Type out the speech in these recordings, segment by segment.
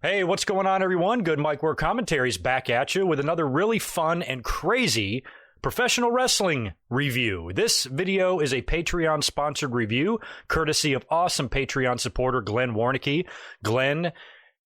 Hey, what's going on, everyone? GoodMicWork commentaries back at you with another really fun and crazy professional wrestling review. This video is a Patreon-sponsored review, courtesy of awesome Patreon supporter Glenn Warnicki. Glenn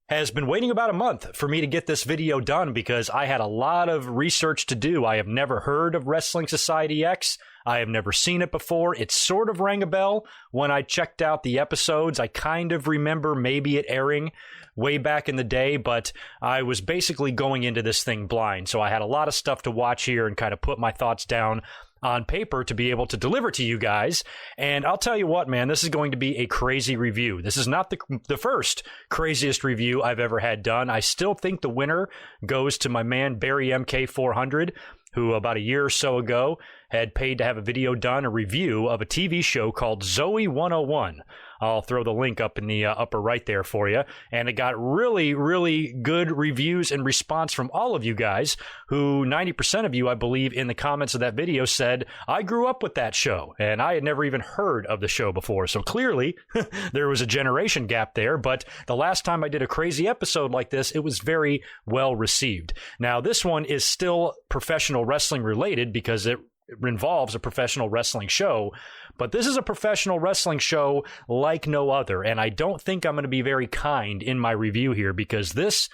has been waiting about a month for me to get this video done because I had a lot of research to do. I have never heard of Wrestling Society X. I have never seen it before. It sort of rang a bell when I checked out the episodes. I kind of remember maybe it airing way back in the day, but I was basically going into this thing blind. So I had a lot of stuff to watch here and kind of put my thoughts down on paper to be able to deliver to you guys. And I'll tell you what, man, this is going to be a crazy review. This is not the first craziest review I've ever had done. I still think the winner goes to my man Barry MK400, who about a year or so ago had paid to have a video done, a review of a TV show called Zoe 101. I'll throw the link up in the upper right there for you. And it got really, really good reviews and response from all of you guys, who 90% of you, I believe, in the comments of that video said, I grew up with that show, and I had never even heard of the show before. So clearly, there was a generation gap there, but the last time I did a crazy episode like this, it was very well received. Now, this one is still professional wrestling related because it involves a professional wrestling show, but this is a professional wrestling show like no other, and I don't think I'm going to be very kind in my review here because this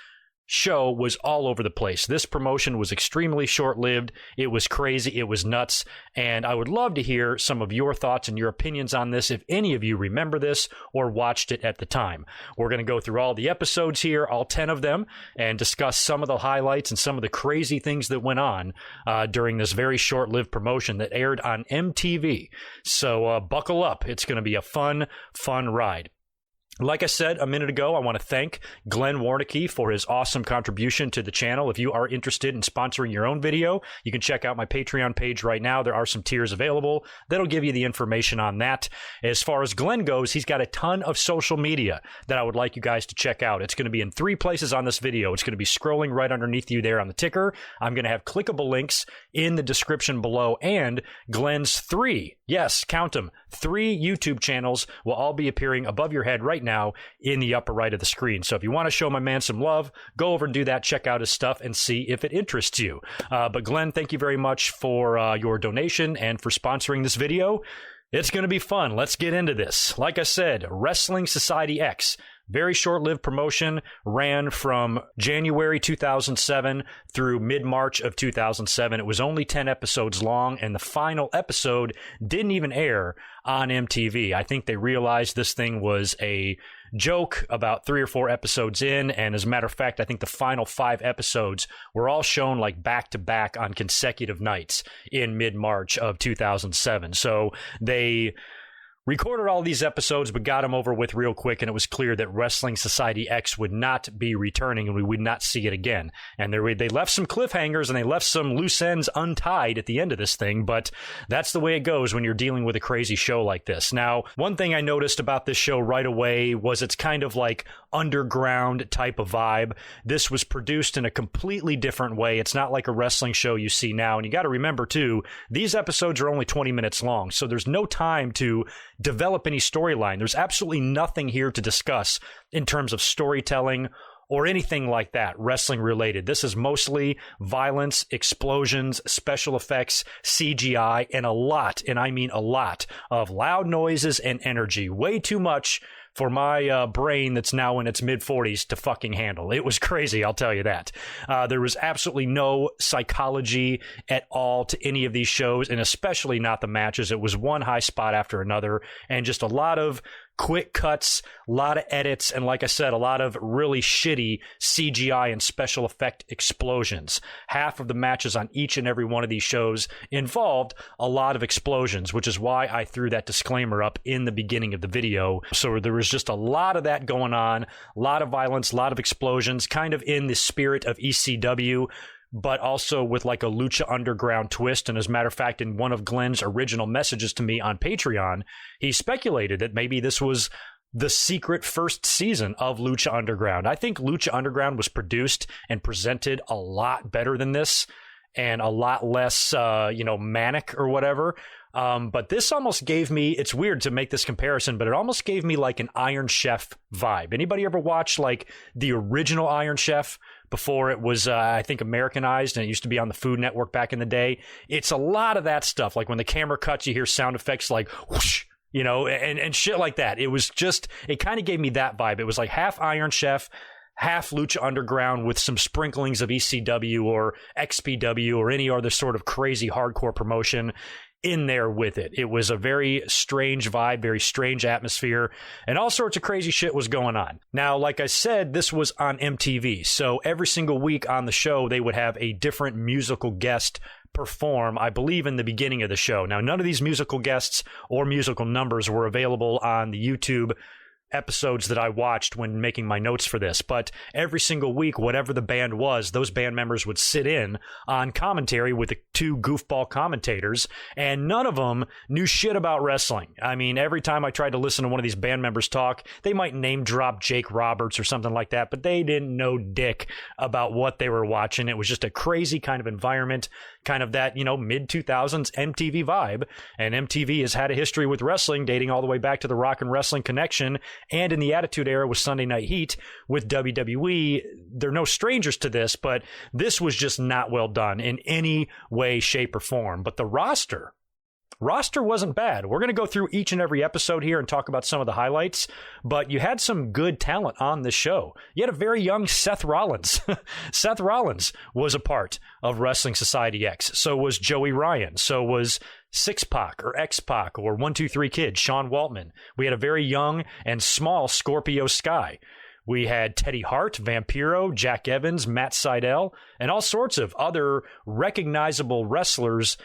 show was all over the place. This promotion was extremely short-lived. It was crazy. It was nuts. And I would love to hear some of your thoughts and your opinions on this if any of you remember this or watched it at the time. We're going to go through all the episodes here, all 10 of them, and discuss some of the highlights and some of the crazy things that went on during this very short-lived promotion that aired on MTV. So buckle up. It's going to be a fun, fun ride. Like I said a minute ago, I want to thank Glenn Warnicki for his awesome contribution to the channel. If you are interested in sponsoring your own video, you can check out my Patreon page right now. There are some tiers available that'll give you the information on that. As far as Glenn goes, he's got a ton of social media that I would like you guys to check out. It's going to be in 3 places on this video. It's going to be scrolling right underneath you there on the ticker. I'm going to have clickable links in the description below, and Glenn's 3, yes, count them, 3 YouTube channels will all be appearing above your head right now in the upper right of the screen. So if you want to show my man some love, go over and do that, check out his stuff, and see if it interests you. But Glenn, thank you very much for your donation and for sponsoring this video. It's going to be fun. Let's get into this. Like I said, Wrestling Society X. Very short-lived promotion, ran from January 2007 through mid-March of 2007. It was only 10 episodes long, and the final episode didn't even air on MTV. I think they realized this thing was a joke about 3 or 4 episodes in, and as a matter of fact, I think the final 5 episodes were all shown like back-to-back on consecutive nights in mid-March of 2007. So they recorded all these episodes, but got them over with real quick, and it was clear that Wrestling Society X would not be returning, and we would not see it again. And they left some cliffhangers, and they left some loose ends untied at the end of this thing, but that's the way it goes when you're dealing with a crazy show like this. Now, one thing I noticed about this show right away was it's kind of like underground type of vibe. This was produced in a completely different way. It's not like a wrestling show you see now, and you got to remember, too, these episodes are only 20 minutes long, so there's no time to develop any storyline. There's absolutely nothing here to discuss in terms of storytelling or anything like that, wrestling related. This is mostly violence, explosions, special effects, CGI, and a lot, and I mean a lot, of loud noises and energy. Way too much for my brain that's now in its mid-40s to fucking handle. It was crazy, I'll tell you that. There was absolutely no psychology at all to any of these shows, and especially not the matches. It was one high spot after another, and just a lot of quick cuts, a lot of edits, and like I said, a lot of really shitty CGI and special effect explosions. Half of the matches on each and every one of these shows involved a lot of explosions, which is why I threw that disclaimer up in the beginning of the video. So there was just a lot of that going on, a lot of violence, a lot of explosions, kind of in the spirit of ECW, but also with like a Lucha Underground twist. And as a matter of fact, in one of Glenn's original messages to me on Patreon, he speculated that maybe this was the secret first season of Lucha Underground. I think Lucha Underground was produced and presented a lot better than this, and a lot less, manic or whatever. But this almost gave me, it's weird to make this comparison, but it almost gave me like an Iron Chef vibe. Anybody ever watch like the original Iron Chef before it was, I think, Americanized, and it used to be on the Food Network back in the day? It's a lot of that stuff. Like when the camera cuts, you hear sound effects like whoosh, and shit like that. It was just, it kind of gave me that vibe. It was like half Iron Chef, half Lucha Underground with some sprinklings of ECW or XPW or any other sort of crazy hardcore promotion in there with it. It was a very strange vibe, very strange atmosphere, and all sorts of crazy shit was going on. Now, like I said, this was on MTV, so every single week on the show, they would have a different musical guest perform, I believe, in the beginning of the show. Now, none of these musical guests or musical numbers were available on the YouTube episodes that I watched when making my notes for this, but every single week, whatever the band was, those band members would sit in on commentary with the two goofball commentators, and none of them knew shit about wrestling. I mean, every time I tried to listen to one of these band members talk, they might name drop Jake Roberts or something like that, but they didn't know dick about what they were watching. It was just a crazy kind of environment, kind of that, mid-2000s MTV vibe, and MTV has had a history with wrestling dating all the way back to the Rock and Wrestling Connection, and in the Attitude Era with Sunday Night Heat with WWE. They're no strangers to this, but this was just not well done in any way, shape, or form. But the roster wasn't bad. We're going to go through each and every episode here and talk about some of the highlights, but you had some good talent on the show. You had a very young Seth Rollins. Seth Rollins was a part of Wrestling Society X. So was Joey Ryan. So was Six-Pac or X-Pac or 1-2-3 Kid, Sean Waltman. We had a very young and small Scorpio Sky. We had Teddy Hart, Vampiro, Jack Evans, Matt Sydal, and all sorts of other recognizable wrestlers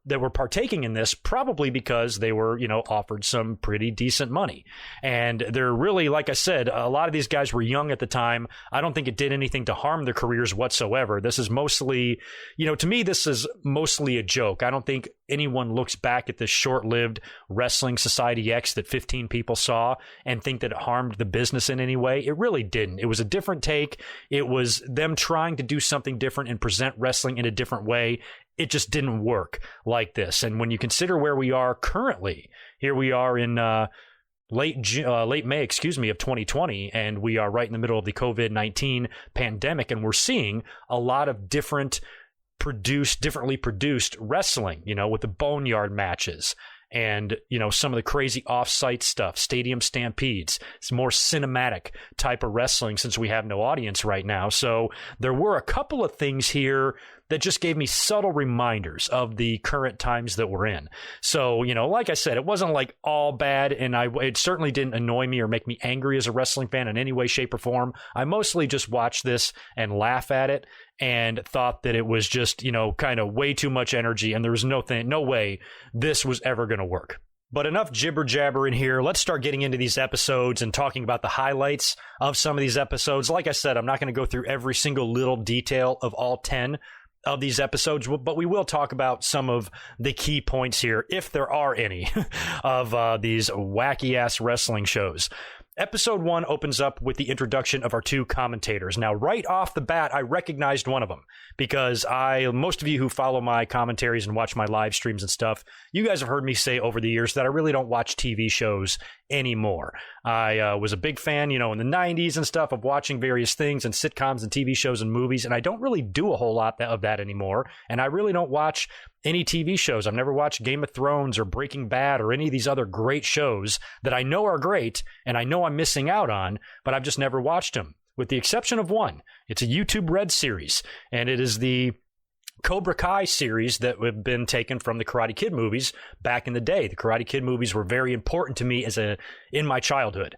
that were partaking in this, probably because they were, offered some pretty decent money. And they're really, like I said, a lot of these guys were young at the time. I don't think it did anything to harm their careers whatsoever. This is mostly, to me, this is mostly a joke. I don't think anyone looks back at this short-lived Wrestling Society X that 15 people saw and think that it harmed the business in any way. It really didn't. It was a different take. It was them trying to do something different and present wrestling in a different way. It just didn't work like this. And when you consider where we are currently, here we are in late May, of 2020, and we are right in the middle of the COVID-19 pandemic, and we're seeing a lot of differently produced wrestling, with the Boneyard matches and, some of the crazy off-site stuff, stadium stampedes. It's more cinematic type of wrestling since we have no audience right now. So there were a couple of things here that just gave me subtle reminders of the current times that we're in. So, like I said, it wasn't like all bad, and it certainly didn't annoy me or make me angry as a wrestling fan in any way, shape, or form. I mostly just watched this and laugh at it and thought that it was just, kind of way too much energy, and there was no way this was ever going to work. But enough jibber jabber in here. Let's start getting into these episodes and talking about the highlights of some of these episodes. Like I said, I'm not going to go through every single little detail of all 10 of these episodes, but we will talk about some of the key points here, if there are any, of these wacky-ass wrestling shows. Episode 1 opens up with the introduction of our two commentators. Now, right off the bat, I recognized one of them because most of you who follow my commentaries and watch my live streams and stuff, you guys have heard me say over the years that I really don't watch TV shows anymore. I was a big fan, in the 90s and stuff, of watching various things and sitcoms and TV shows and movies, and I don't really do a whole lot of that anymore, and I really don't watch any TV shows. I've never watched Game of Thrones or Breaking Bad or any of these other great shows that I know are great and I know I'm missing out on, but I've just never watched them, with the exception of one. It's a YouTube Red series, and it is the Cobra Kai series that have been taken from the Karate Kid movies back in the day. The Karate Kid movies were very important to me in my childhood.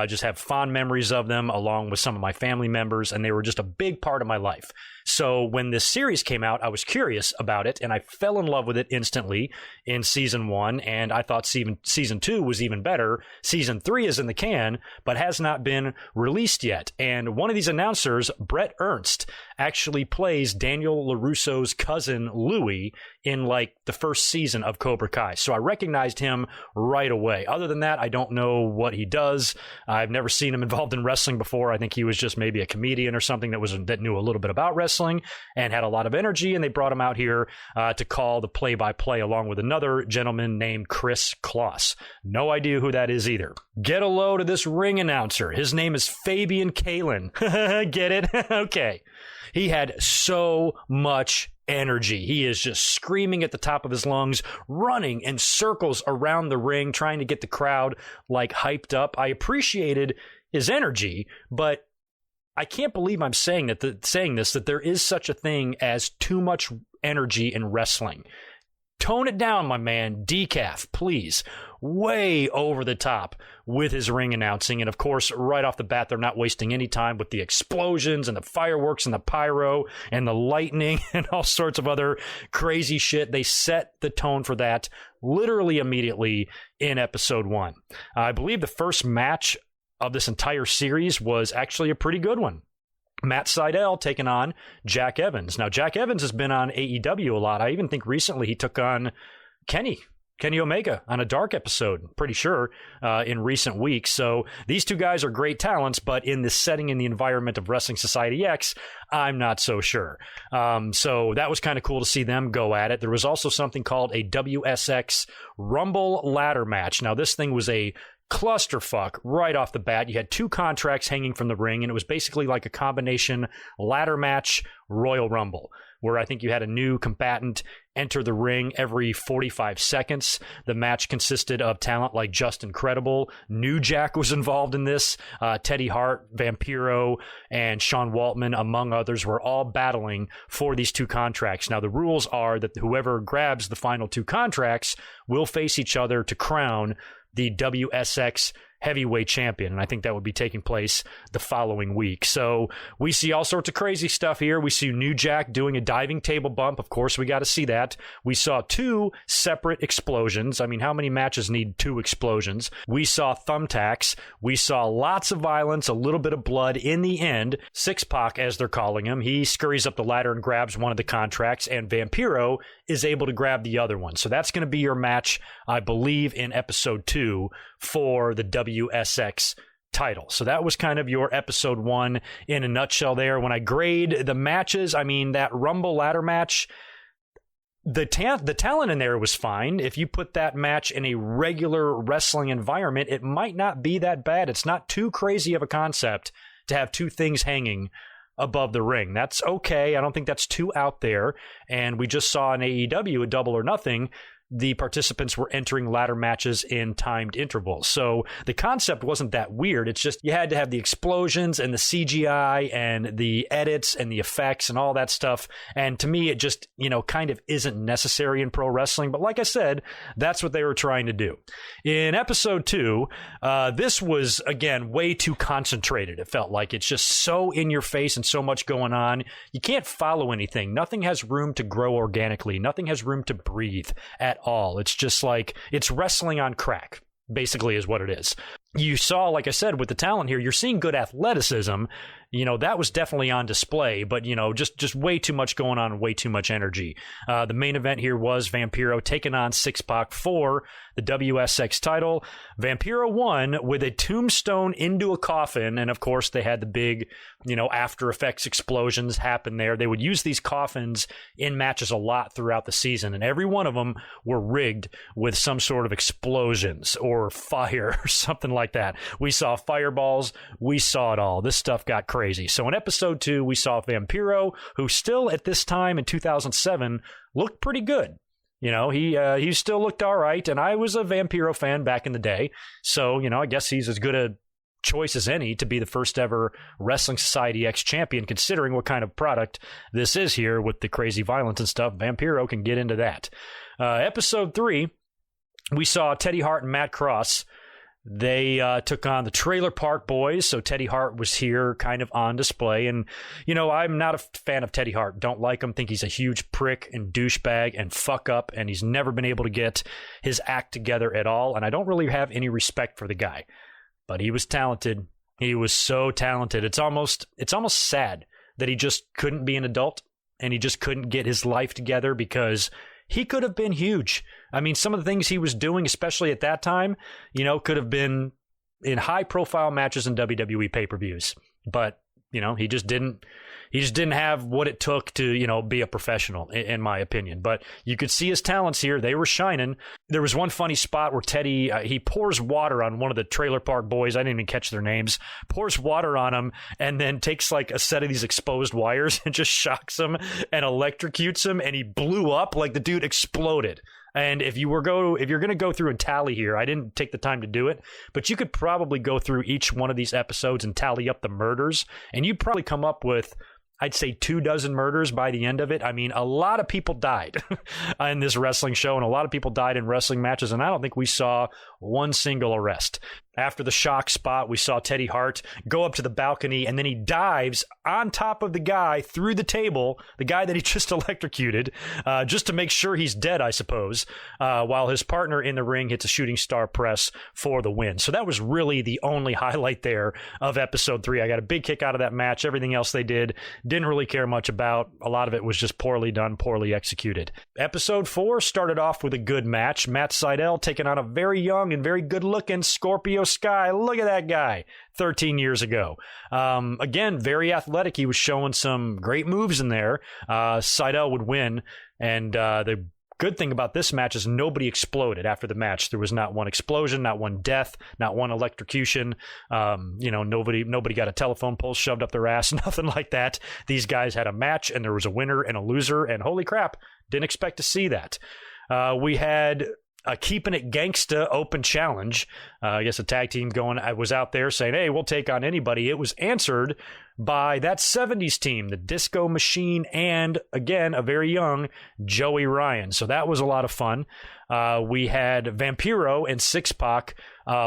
Just have fond memories of them along with some of my family members, and they were just a big part of my life. So when this series came out, I was curious about it, and I fell in love with it instantly in season 1, and I thought season 2 was even better. Season 3 is in the can, but has not been released yet. And one of these announcers, Brett Ernst, actually plays Daniel LaRusso's Vampirio's cousin Louie in like the first season of Cobra Kai. So I recognized him right away. Other than that, I don't know what he does. I've never seen him involved in wrestling before. I think he was just maybe a comedian or something that knew a little bit about wrestling and had a lot of energy, and they brought him out here to call the play-by-play along with another gentleman named Chris Kloss. No idea who that is either. Get a load of this ring announcer. His name is Fabian Kalin. Get it? Okay. He had so much energy. He is just screaming at the top of his lungs, running in circles around the ring, trying to get the crowd like hyped up. I appreciated his energy, but I can't believe I'm saying that there is such a thing as too much energy in wrestling. Tone it down, my man. Decaf, please. Way over the top with his ring announcing. And of course, right off the bat, they're not wasting any time with the explosions and the fireworks and the pyro and the lightning and all sorts of other crazy shit. They set the tone for that literally immediately in episode 1. I believe the first match of this entire series was actually a pretty good one. Matt Sydal taking on Jack Evans. Now, Jack Evans has been on AEW a lot. I even think recently he took on Kenny Omega on a Dark episode, pretty sure, in recent weeks. So these two guys are great talents, but in the setting, in the environment of Wrestling Society X, I'm not so sure. So that was kind of cool to see them go at it. There was also something called a WSX Rumble ladder match. Now, this thing was a clusterfuck right off the bat. You had 2 contracts hanging from the ring, and it was basically like a combination ladder match Royal Rumble, where I think you had a new combatant enter the ring every 45 seconds. The match consisted of talent like Justin Credible. New Jack was involved in this. Teddy Hart, Vampiro, and Sean Waltman, among others, were all battling for these 2 contracts. Now, the rules are that whoever grabs the final 2 contracts will face each other to crown the WSX heavyweight champion, and I think that would be taking place the following week. So we see all sorts of crazy stuff here. We see New Jack doing a diving table bump. Of course, we got to see that. We saw 2 separate explosions. I mean, how many matches need 2 explosions? We saw thumbtacks. We saw lots of violence, a little bit of blood. In the end, Six-Pac, as they're calling him, he scurries up the ladder and grabs one of the contracts, and Vampiro is able to grab the other one. So that's going to be your match, I believe, in episode 2 for the WSX title. So that was kind of your episode 1 in a nutshell there. When I grade the matches, I mean, that Rumble ladder match, the talent in there was fine. If you put that match in a regular wrestling environment, it might not be that bad. It's not too crazy of a concept to have 2 things hanging above the ring. That's okay. I don't think that's too out there. And we just saw in AEW, a Double or Nothing, the participants were entering ladder matches in timed intervals. So the concept wasn't that weird. It's just you had to have the explosions and the CGI and the edits and the effects and all that stuff. And to me, it just, kind of isn't necessary in pro wrestling. But like I said, that's what they were trying to do. In episode 2, this was, again, way too concentrated. It felt like it's just so in your face and so much going on. You can't follow anything. Nothing has room to grow organically. Nothing has room to breathe at all. It's just like it's wrestling on crack, basically, is what it is. You saw, like I said, with the talent here, you're seeing good athleticism. That was definitely on display, but, just way too much going on, way too much energy. The main event here was Vampiro taking on Six-Pac for the WSX title. Vampiro won with a tombstone into a coffin, and of course they had the big, After Effects explosions happen there. They would use these coffins in matches a lot throughout the season, and every one of them were rigged with some sort of explosions or fire or something like that. We saw fireballs. We saw it all. This stuff got crazy. So in episode 2, we saw Vampiro, who still at this time in 2007 looked pretty good. He still looked all right, and I was a Vampiro fan back in the day. So, I guess he's as good a choice as any to be the first ever Wrestling Society X champion, considering what kind of product this is here with the crazy violence and stuff. Vampiro can get into that. Episode 3, we saw Teddy Hart and Matt Cross. They took on the Trailer Park Boys, so Teddy Hart was here kind of on display. And, I'm not a fan of Teddy Hart. Don't like him. Think he's a huge prick and douchebag and fuck up, and he's never been able to get his act together at all. And I don't really have any respect for the guy. But he was talented. He was so talented. It's almost sad that he just couldn't be an adult and he just couldn't get his life together, because he could have been huge. I mean, some of the things he was doing, especially at that time, could have been in high-profile matches in WWE pay-per-views. But, he just didn't have what it took to, be a professional, in my opinion. But you could see his talents here. They were shining. There was one funny spot where Teddy, he pours water on one of the trailer park boys. I didn't even catch their names. Pours water on him and then takes like a set of these exposed wires and just shocks him and electrocutes him. And he blew up, like the dude exploded. And if you're going to go through and tally here, I didn't take the time to do it, but you could probably go through each one of these episodes and tally up the murders, and you'd probably come up with, I'd say, 24 murders by the end of it. I mean, a lot of people died in this wrestling show, and a lot of people died in wrestling matches, and I don't think we saw one single arrest. After the shock spot, we saw Teddy Hart go up to the balcony, and then he dives on top of the guy through the table, the guy that he just electrocuted, just to make sure he's dead, I suppose, while his partner in the ring hits a shooting star press for the win. So that was really the only highlight there of episode 3. I got a big kick out of that match. Everything else they did, didn't really care much about. A lot of it was just poorly done, poorly executed. Episode 4 started off with a good match. Matt Sydal taking on a very young and very good-looking Scorpio Sky. Look at that guy 13 years ago. Again, very athletic. He was showing some great moves in there. Sydal would win, and the good thing about this match is nobody exploded after the match. There was not one explosion, not one death, not one electrocution. Nobody got a telephone pole shoved up their ass, nothing like that. These guys had a match, and there was a winner and a loser, and holy crap, didn't expect to see that. We had a Keeping It Gangsta open challenge. I guess a tag team I was out there saying, hey, we'll take on anybody. It was answered by that 70s team, the Disco Machine, and again, a very young Joey Ryan. So that was a lot of fun. We had Vampiro and Six-Pac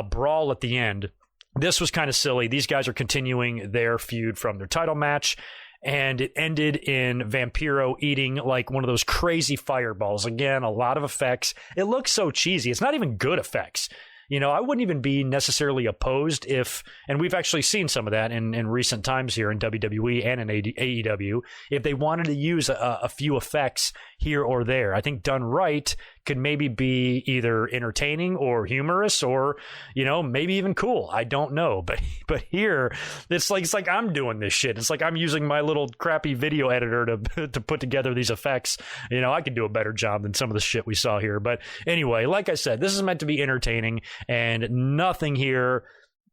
brawl at the end. This was kind of silly. These guys are continuing their feud from their title match, and it ended in Vampiro eating like one of those crazy fireballs. Again, a lot of effects. It looks so cheesy. It's not even good effects. I wouldn't even be necessarily opposed if, and we've actually seen some of that in recent times here in WWE and in AEW, if they wanted to use a few effects here or there. I think done right could maybe be either entertaining or humorous or, maybe even cool. I don't know. But here, it's like I'm doing this shit. It's like I'm using my little crappy video editor to put together these effects. I could do a better job than some of the shit we saw here. But anyway, like I said, this is meant to be entertaining, and nothing here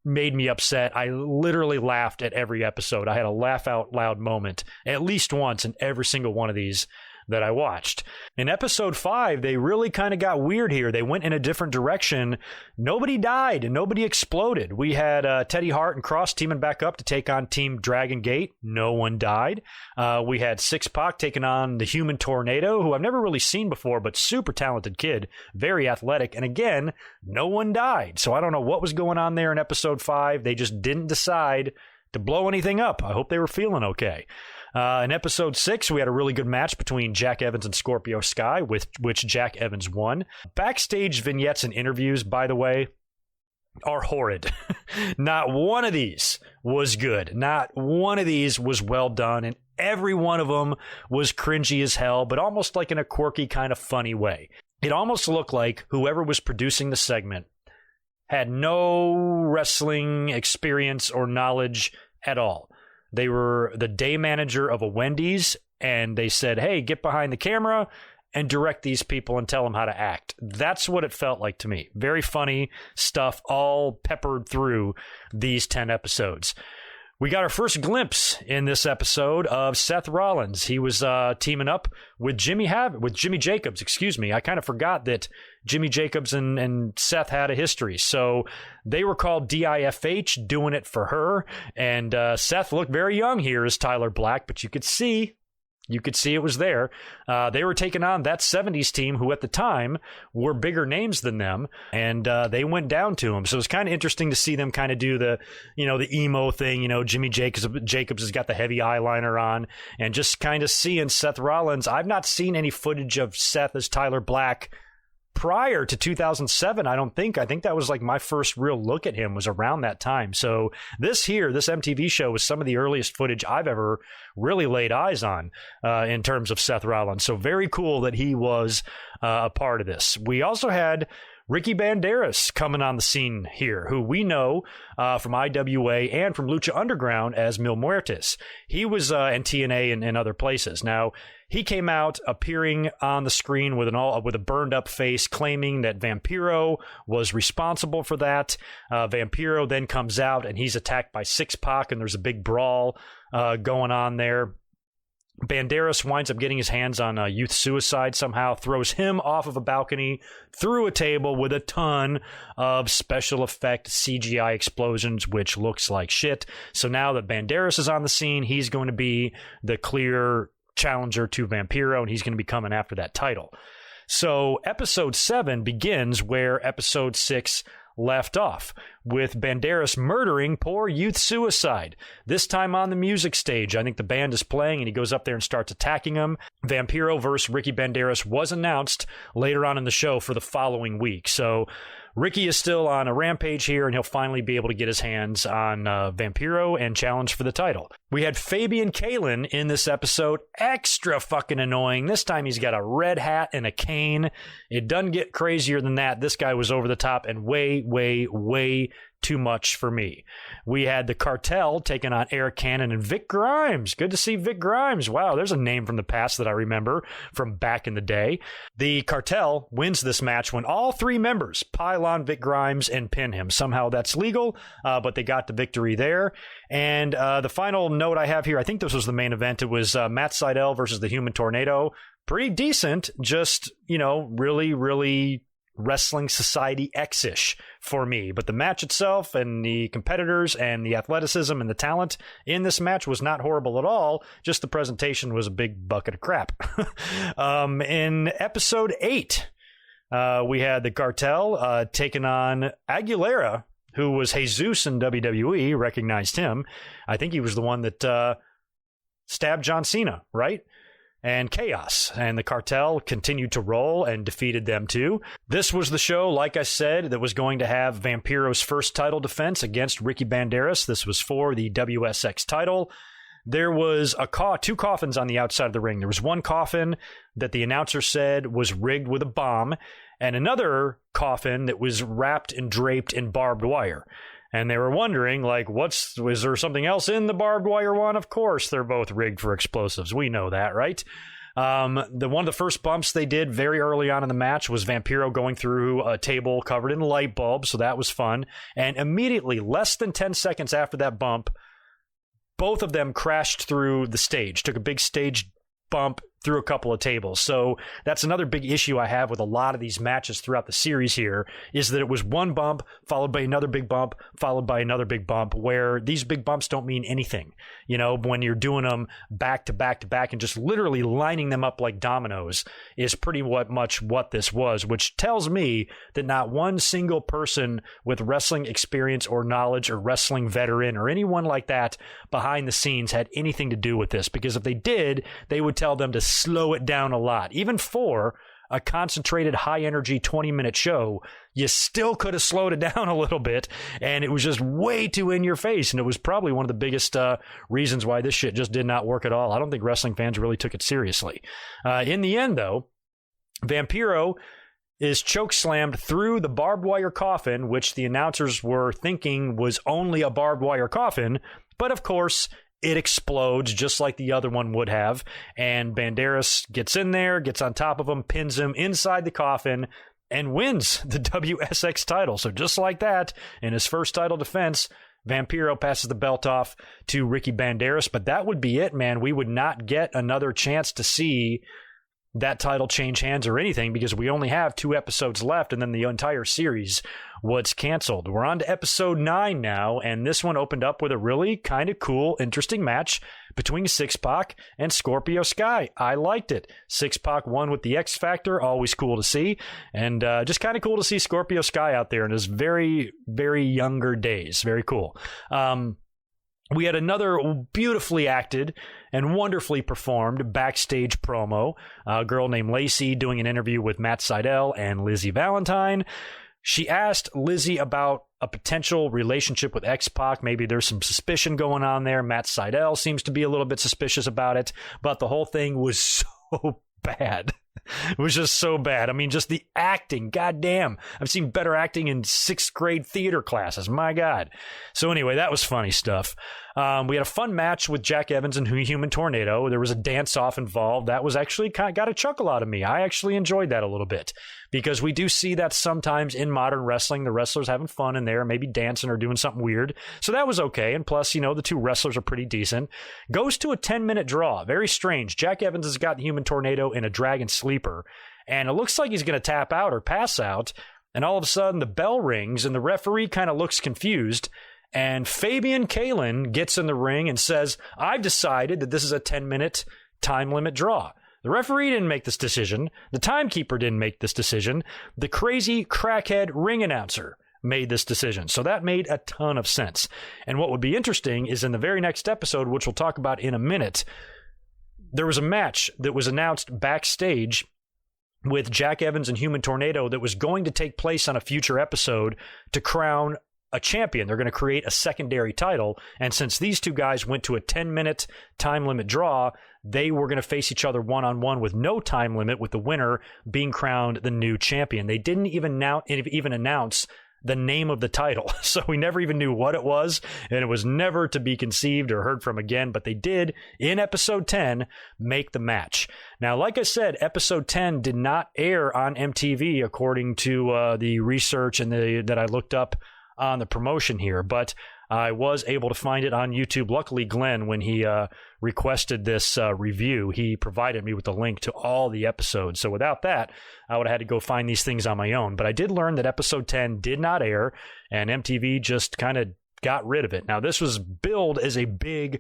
made me upset. I literally laughed at every episode. I had a laugh out loud moment at least once in every single one of these that I watched. In episode 5, they really kind of got weird here. They went in a different direction. Nobody died and nobody exploded. We had Teddy Hart and Cross teaming back up to take on Team Dragon Gate. No one died. We had Six-Pac taking on the Human Tornado, who I've never really seen before, but super talented kid, very athletic. And again, no one died. So I don't know what was going on there in episode 5. They just didn't decide to blow anything up. I hope they were feeling okay. In episode 6, we had a really good match between Jack Evans and Scorpio Sky, with which Jack Evans won. Backstage vignettes and interviews, by the way, are horrid. Not one of these was good. Not one of these was well done, and every one of them was cringy as hell, but almost like in a quirky kind of funny way. It almost looked like whoever was producing the segment had no wrestling experience or knowledge at all. They were the day manager of a Wendy's, and they said, hey, get behind the camera and direct these people and tell them how to act. That's what it felt like to me. Very funny stuff all peppered through these 10 episodes. We got our first glimpse in this episode of Seth Rollins. He was teaming up with Jimmy Jacobs. I kind of forgot that Jimmy Jacobs and Seth had a history. So they were called DIFH, doing it for her. And Seth looked very young here as Tyler Black, but you could see it was there. They were taking on that 70s team who at the time were bigger names than them, and they went down to them. So it was kind of interesting to see them kind of do the emo thing. Jimmy Jacobs has got the heavy eyeliner on, and just kind of seeing Seth Rollins. I've not seen any footage of Seth as Tyler Black prior to 2007, I think that was like my first real look at him was around that time. So this MTV show was some of the earliest footage I've ever really laid eyes on in terms of Seth Rollins. So very cool that he was a part of this. We also had Ricky Banderas coming on the scene here, who we know from IWA and from Lucha Underground as Mil Muertes. He was in TNA and other places. Now, he came out appearing on the screen with a burned up face, claiming that Vampiro was responsible for that. Vampiro then comes out and he's attacked by Six Pac, and there's a big brawl going on there. Banderas winds up getting his hands on Youth Suicide somehow, throws him off of a balcony through a table with a ton of special effect CGI explosions, which looks like shit. So now that Banderas is on the scene, he's going to be the clear challenger to Vampiro, and he's going to be coming after that title. So episode 7 begins where episode 6 left off, with Banderas murdering poor Youth Suicide, this time on the music stage. I think the band is playing and he goes up there and starts attacking him. Vampiro versus Ricky Banderas was announced later on in the show for the following week. So Ricky is still on a rampage here, and he'll finally be able to get his hands on Vampiro and challenge for the title. We had Fabian Kalin in this episode. Extra fucking annoying. This time he's got a red hat and a cane. It doesn't get crazier than that. This guy was over the top and way, way, way too much for me. We had the Cartel taking on Eric Cannon and Vic Grimes. Good to see Vic Grimes. Wow, there's a name from the past that I remember from back in the day. The Cartel wins this match when all 3 members pile on Vic Grimes and pin him. Somehow that's legal, but they got the victory there. And the final note I have here, I think this was the main event. It was Matt Sydal versus the Human Tornado. Pretty decent, just, really, really Wrestling Society X-ish for me. But the match itself and the competitors and the athleticism and the talent in this match was not horrible at all. Just the presentation was a big bucket of crap. In episode 8, we had the Cartel taking on Aguilera, who was Jesus in WWE. Recognized him. I think he was the one that stabbed John Cena, right? And Chaos, and the Cartel continued to roll and defeated them too. This was the show, like I said, that was going to have Vampiro's first title defense against Ricky Banderas. This was for the WSX title. There was 2 coffins on the outside of the ring. There was one coffin that the announcer said was rigged with a bomb, and another coffin that was wrapped and draped in barbed wire. And they were wondering, like, is there something else in the barbed wire one? Of course, they're both rigged for explosives. We know that, right? One of the first bumps they did very early on in the match was Vampiro going through a table covered in light bulbs, so that was fun. And immediately, less than 10 seconds after that bump, both of them crashed through the stage, took a big stage bump through a couple of tables. So that's another big issue I have with a lot of these matches throughout the series here, is that it was one bump followed by another big bump followed by another big bump, where these big bumps don't mean anything, when you're doing them back to back to back and just literally lining them up like dominoes is pretty much what this was, which tells me that not one single person with wrestling experience or knowledge or wrestling veteran or anyone like that behind the scenes had anything to do with this, because if they did, they would tell them to slow it down a lot. Even for a concentrated, high-energy 20-minute show, you still could have slowed it down a little bit, and it was just way too in your face, and it was probably one of the biggest reasons why this shit just did not work at all. I don't think wrestling fans really took it seriously. In the end, though, Vampiro is choke-slammed through the barbed wire coffin, which the announcers were thinking was only a barbed wire coffin, but of course it explodes just like the other one would have, and Banderas gets in there, gets on top of him, pins him inside the coffin, and wins the WSX title. So just like that, in his first title defense, Vampiro passes the belt off to Ricky Banderas, but that would be it, man. We would not get another chance to see that title change hands or anything, because we only have 2 episodes left, and then the entire series was canceled. We're on to episode 9 now, and this one opened up with a really kind of cool, interesting match between Six Pac and Scorpio Sky. I liked it. Six Pac won with the X Factor, always cool to see, and just kind of cool to see Scorpio Sky out there in his very, very younger days. Very cool. We had another beautifully acted and wonderfully performed backstage promo. A girl named Lacey doing an interview with Matt Sydal and Lizzie Valentine. She asked Lizzie about a potential relationship with X-Pac. Maybe there's some suspicion going on there. Matt Sydal seems to be a little bit suspicious about it, but the whole thing was so bad. It was just so bad. I mean, just the acting. Goddamn. I've seen better acting in 6th grade theater classes. My God. So anyway, that was funny stuff. We had a fun match with Jack Evans and Human Tornado. There was a dance-off involved. That was actually got a chuckle out of me. I actually enjoyed that a little bit because we do see that sometimes in modern wrestling, the wrestlers having fun in there, maybe dancing or doing something weird. So that was okay. And plus, the two wrestlers are pretty decent. Goes to a 10-minute draw. Very strange. Jack Evans has got the Human Tornado in a Dragon Sleeper, and it looks like he's going to tap out or pass out. And all of a sudden, the bell rings, and the referee kind of looks confused. And Fabian Kalin gets in the ring and says, I've decided that this is a 10-minute time limit draw. The referee didn't make this decision. The timekeeper didn't make this decision. The crazy crackhead ring announcer made this decision. So that made a ton of sense. And what would be interesting is in the very next episode, which we'll talk about in a minute, there was a match that was announced backstage with Jack Evans and Human Tornado that was going to take place on a future episode to crown a champion. They're going to create a secondary title. And since these two guys went to a 10-minute time limit draw, they were going to face each other one-on-one with no time limit, with the winner being crowned the new champion. They didn't even announce the name of the title. So we never even knew what it was, and it was never to be conceived or heard from again, but they did, in episode 10, make the match. Now, like I said, episode 10 did not air on MTV, according to the research and that I looked up on the promotion here, but I was able to find it on YouTube. Luckily, Glenn, when he requested this review, he provided me with a link to all the episodes. So without that, I would have had to go find these things on my own. But I did learn that episode 10 did not air, and MTV just kind of got rid of it. Now, this was billed as a big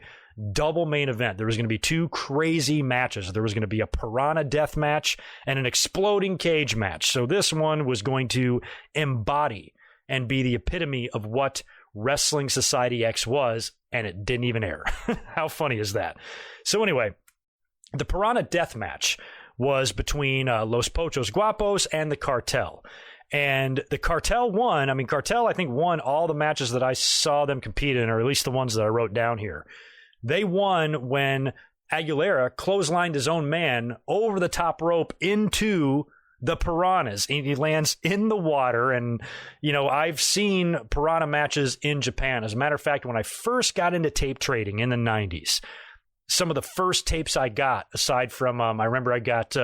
double main event. There was going to be two crazy matches. There was going to be a Piranha Death match and an Exploding Cage match. So this one was going to embody and be the epitome of what Wrestling Society X was, and it didn't even air. How funny is that? So anyway, the Piranha Death match was between Los Pochos Guapos and the Cartel. And the Cartel won. I mean, Cartel, I think, won all the matches that I saw them compete in, or at least the ones that I wrote down here. They won when Aguilera clotheslined his own man over the top rope into the piranhas. He lands in the water, and I've seen piranha matches in Japan. As a matter of fact, when I first got into tape trading in the 90s, some of the first tapes I got, aside from I remember I got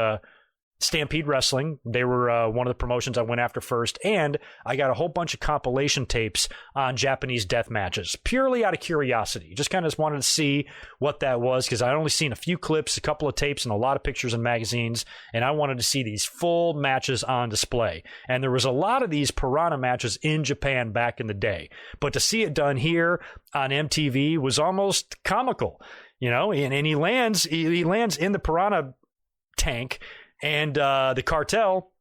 Stampede Wrestling. They were one of the promotions I went after first, and I got a whole bunch of compilation tapes on Japanese death matches, purely out of curiosity. Just kind of wanted to see what that was, because I'd only seen a few clips, a couple of tapes, and a lot of pictures in magazines, and I wanted to see these full matches on display. And there was a lot of these piranha matches in Japan back in the day, but to see it done here on MTV was almost comical, and he lands in the piranha tank, and the Cartel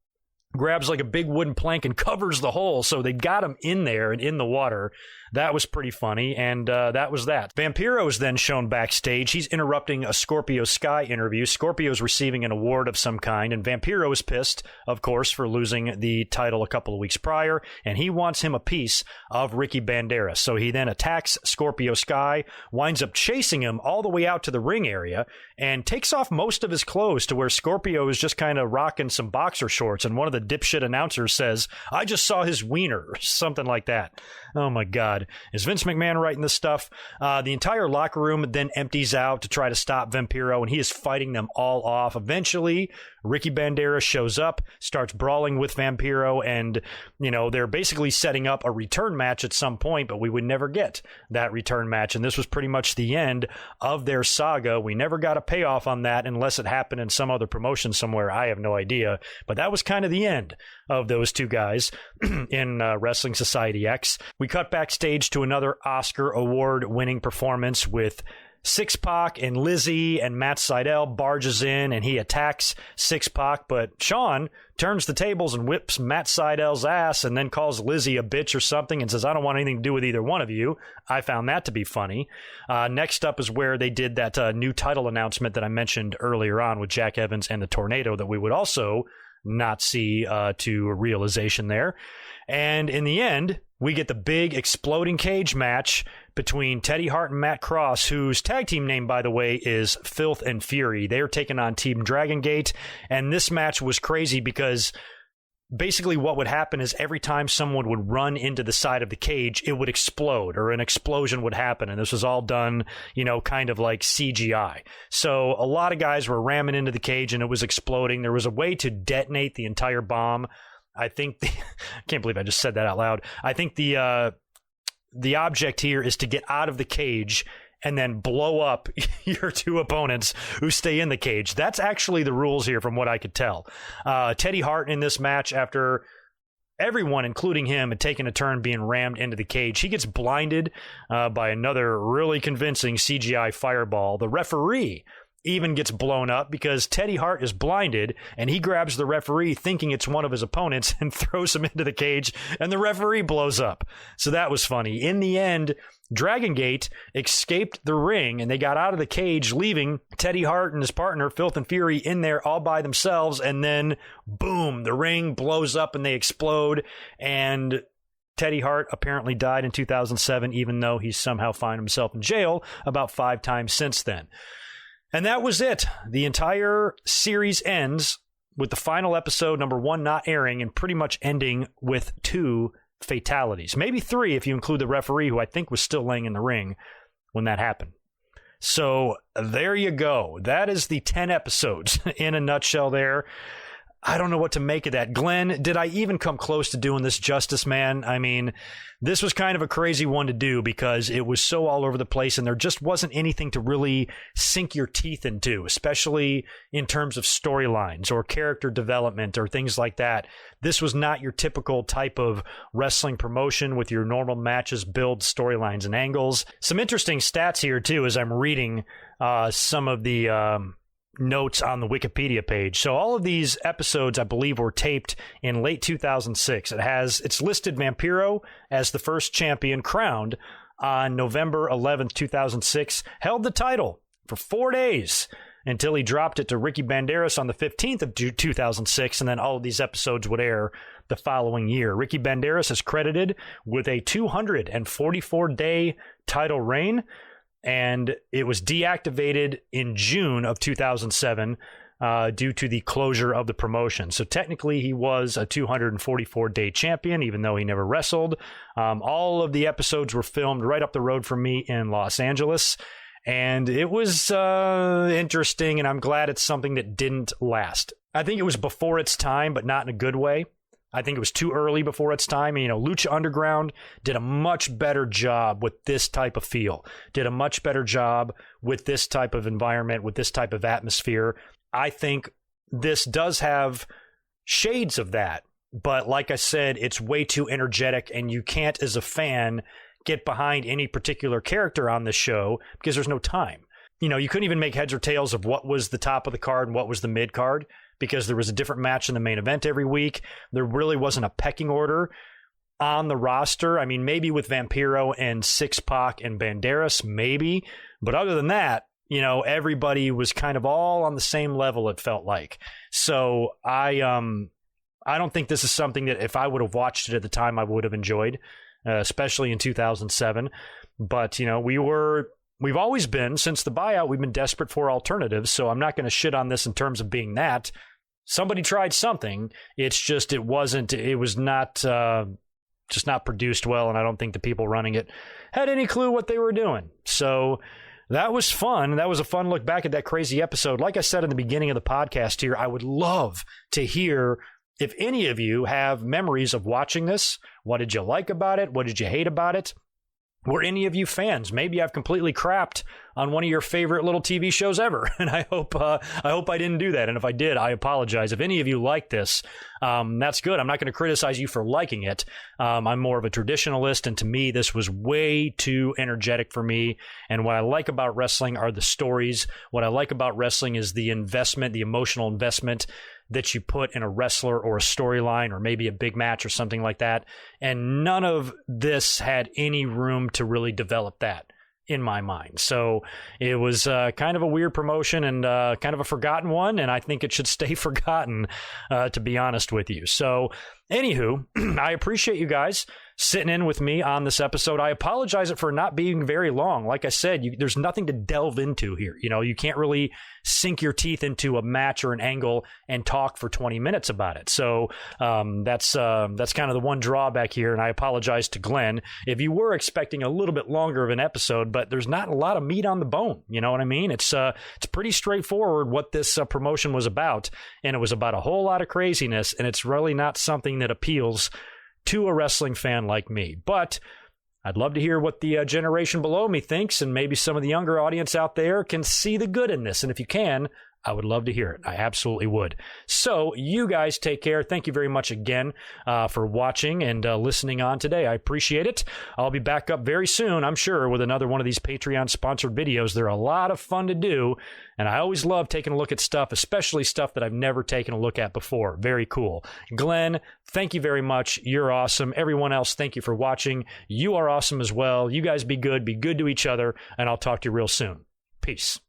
grabs like a big wooden plank and covers the hole. So they got him in there and in the water. That was pretty funny, and that was that. Vampiro is then shown backstage. He's interrupting a Scorpio Sky interview. Scorpio's receiving an award of some kind, and Vampiro is pissed, of course, for losing the title a couple of weeks prior, and he wants him a piece of Ricky Banderas. So he then attacks Scorpio Sky, winds up chasing him all the way out to the ring area, and takes off most of his clothes to where Scorpio is just kind of rocking some boxer shorts, and one of the dipshit announcers says, "I just saw his wiener," or something like that. Oh my God. Is Vince McMahon writing this stuff? The entire locker room then empties out to try to stop Vampiro, and he is fighting them all off. Eventually, Ricky Banderas shows up, starts brawling with Vampiro, and, they're basically setting up a return match at some point, but we would never get that return match, and this was pretty much the end of their saga. We never got a payoff on that unless it happened in some other promotion somewhere. I have no idea, but that was kind of the end of those two guys in Wrestling Society X. We cut backstage to another Oscar award-winning performance with Six-Pac and Lizzie and Matt Sydal barges in and he attacks Six-Pac, but Sean turns the tables and whips Matt Sydal's ass and then calls Lizzie a bitch or something and says, I don't want anything to do with either one of you. I found that to be funny. Next up is where they did that new title announcement that I mentioned earlier on with Jack Evans and the Tornado that we would also not see to realization there. And in the end, we get the big exploding cage match between Teddy Hart and Matt Cross, whose tag team name, by the way, is Filth and Fury. They are taking on Team Dragon Gate, and this match was crazy because basically what would happen is every time someone would run into the side of the cage, it would explode or an explosion would happen. And this was all done, kind of like CGI. So a lot of guys were ramming into the cage and it was exploding. There was a way to detonate the entire bomb. I think I can't believe I just said that out loud. I think the object here is to get out of the cage and then blow up your two opponents who stay in the cage. That's actually the rules here from what I could tell. Teddy Hart in this match, after everyone, including him, had taken a turn being rammed into the cage, he gets blinded by another really convincing CGI fireball. The referee even gets blown up because Teddy Hart is blinded and he grabs the referee thinking it's one of his opponents and throws him into the cage and the referee blows up. So that was funny. In the end, Dragon Gate escaped the ring and they got out of the cage, leaving Teddy Hart and his partner Filth and Fury in there all by themselves, and then boom, the ring blows up and they explode, and Teddy Hart apparently died in 2007, even though he's somehow found himself in jail about 5 times since then. And that was it. The entire series ends with the final episode, number 1, not airing, and pretty much ending with 2 fatalities. Maybe 3 if you include the referee, who I think was still laying in the ring when that happened. So there you go. That is the 10 episodes in a nutshell there. I don't know what to make of that. Glenn, did I even come close to doing this justice, man? I mean, this was kind of a crazy one to do because it was so all over the place and there just wasn't anything to really sink your teeth into, especially in terms of storylines or character development or things like that. This was not your typical type of wrestling promotion with your normal matches, build storylines and angles. Some interesting stats here, too, as I'm reading some of the notes on the Wikipedia page. So all of these episodes, I believe, were taped in late 2006. It's listed Vampiro as the first champion, crowned on November 11th, 2006, held the title for 4 days until he dropped it to Ricky Banderas on the 15th of 2006, and then all of these episodes would air the following year. Ricky Banderas is credited with a 244-day title reign, and it was deactivated in June of 2007 due to the closure of the promotion. So technically he was a 244-day champion, even though he never wrestled. All of the episodes were filmed right up the road from me in Los Angeles, and it was interesting, and I'm glad it's something that didn't last. I think it was before its time, but not in a good way. I think it was too early before its time. Lucha Underground did a much better job with this type of feel, did a much better job with this type of environment, with this type of atmosphere. I think this does have shades of that, but like I said, it's way too energetic, and you can't, as a fan, get behind any particular character on this show because there's no time. You couldn't even make heads or tails of what was the top of the card and what was the mid card, because there was a different match in the main event every week. There really wasn't a pecking order on the roster. I mean, maybe with Vampiro and Six-Pac and Banderas, maybe. But other than that, everybody was kind of all on the same level, it felt like. So I don't think this is something that if I would have watched it at the time, I would have enjoyed, especially in 2007. But, we've always been, since the buyout, we've been desperate for alternatives. So I'm not going to shit on this in terms of being that. Somebody tried something. It's just, it was not just not produced well. And I don't think the people running it had any clue what they were doing. So that was fun. That was a fun look back at that crazy episode. Like I said in the beginning of the podcast here, I would love to hear if any of you have memories of watching this. What did you like about it? What did you hate about it? Were any of you fans? Maybe I've completely crapped on one of your favorite little TV shows ever, and I hope I didn't do that. And if I did, I apologize. If any of you like this, that's good. I'm not going to criticize you for liking it. I'm more of a traditionalist, and to me, this was way too energetic for me. And what I like about wrestling are the stories. What I like about wrestling is the investment, the emotional investment that you put in a wrestler or a storyline or maybe a big match or something like that. And none of this had any room to really develop that in my mind. So it was kind of a weird promotion and kind of a forgotten one. And I think it should stay forgotten, to be honest with you. So anywho, I appreciate you guys sitting in with me on this episode. I apologize for not being very long. Like I said, there's nothing to delve into here. You know, you can't really sink your teeth into a match or an angle and talk for 20 minutes about it. So that's kind of the one drawback here. And I apologize to Glenn if you were expecting a little bit longer of an episode, but there's not a lot of meat on the bone. You know what I mean? It's pretty straightforward what this promotion was about. And it was about a whole lot of craziness. And it's really not something that appeals to a wrestling fan like me. But I'd love to hear what the generation below me thinks, and maybe some of the younger audience out there can see the good in this. And if you can, I would love to hear it. I absolutely would. So you guys take care. Thank you very much again for watching and listening on today. I appreciate it. I'll be back up very soon, I'm sure, with another one of these Patreon-sponsored videos. They're a lot of fun to do, and I always love taking a look at stuff, especially stuff that I've never taken a look at before. Very cool. Glenn, thank you very much. You're awesome. Everyone else, thank you for watching. You are awesome as well. You guys be good to each other, and I'll talk to you real soon. Peace.